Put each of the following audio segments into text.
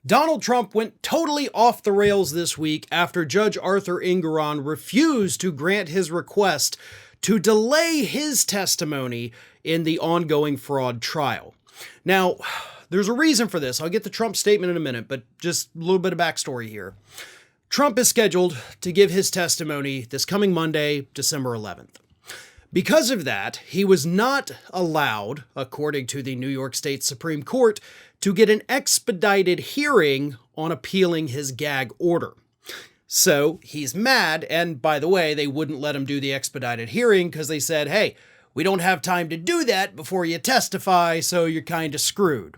Donald Trump went totally off the rails this week after Judge Arthur Engoron refused to grant his request to delay his testimony in the ongoing fraud trial. Now, there's a reason for this. I'll get the Trump statement in a minute, but just a little bit of backstory here. Trump is scheduled to give his testimony this coming Monday, December 11th. Because of that, he was not allowed, according to the New York State Supreme Court, to get an expedited hearing on appealing his gag order. So he's mad, and by the way, they wouldn't let him do the expedited hearing because they said, hey, we don't have time to do that before you testify, so you're kind of screwed.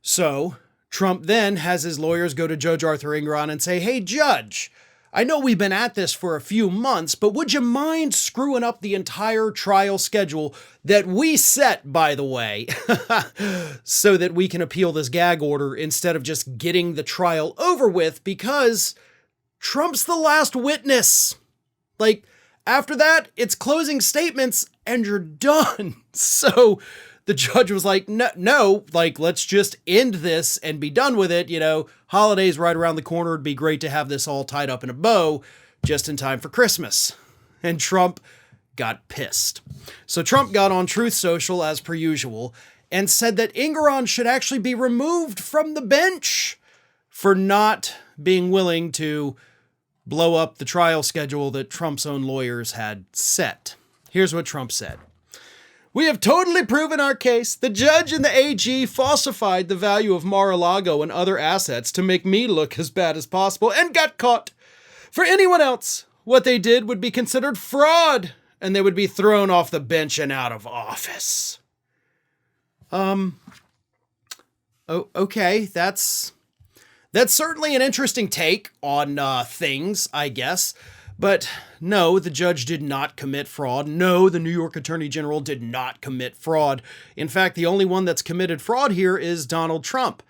So Trump then has his lawyers go to Judge Arthur Engoron and say, hey, Judge, I know we've been at this for a few months, but would you mind screwing up the entire trial schedule that we set, by the way, so that we can appeal this gag order instead of just getting the trial over with, because Trump's the last witness. Like, after that, it's closing statements and you're done. So the judge was like, no, let's just end this and be done with it. You know, holidays right around the corner. It'd be great to have this all tied up in a bow just in time for Christmas. And Trump got pissed. So Trump got on Truth Social as per usual and said that Engoron should actually be removed from the bench for not being willing to blow up the trial schedule that Trump's own lawyers had set. Here's what Trump said. We have totally proven our case. The judge and the AG falsified the value of Mar-a-Lago and other assets to make me look as bad as possible and got caught. For anyone else, what they did would be considered fraud and they would be thrown off the bench and out of office. Okay, that's certainly an interesting take on things, I guess. But no, the judge did not commit fraud. No, the New York Attorney General did not commit fraud. In fact, the only one that's committed fraud here is Donald Trump,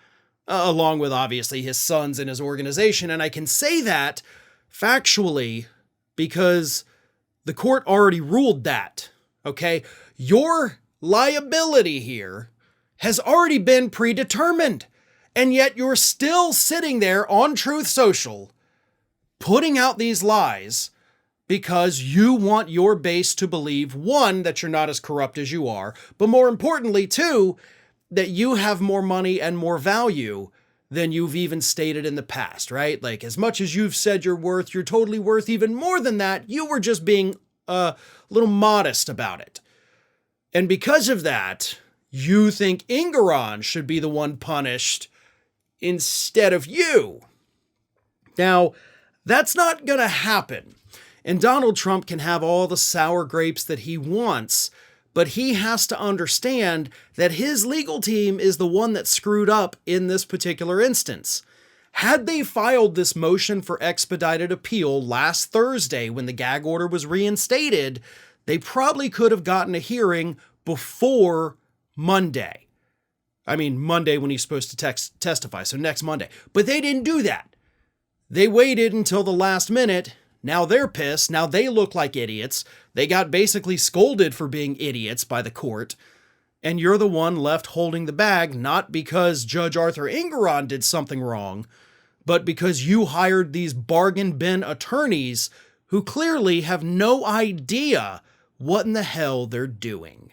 along with obviously his sons and his organization. And I can say that factually because the court already ruled that, okay? Your liability here has already been predetermined. And yet you're still sitting there on Truth Social putting out these lies because you want your base to believe, one, that you're not as corrupt as you are, but more importantly, two, that you have more money and more value than you've even stated in the past, right? Like, as much as you've said you're totally worth even more than that. You were just being a little modest about it. And because of that, you think Engoron should be the one punished instead of you. Now, that's not going to happen. And Donald Trump can have all the sour grapes that he wants, but he has to understand that his legal team is the one that screwed up in this particular instance. Had they filed this motion for expedited appeal last Thursday when the gag order was reinstated, they probably could have gotten a hearing before Monday. I mean, Monday when he's supposed to testify, so next Monday. But they didn't do that. They waited until the last minute. Now they're pissed. Now they look like idiots. They got basically scolded for being idiots by the court. And you're the one left holding the bag, not because Judge Arthur Engoron did something wrong, but because you hired these bargain bin attorneys who clearly have no idea what in the hell they're doing.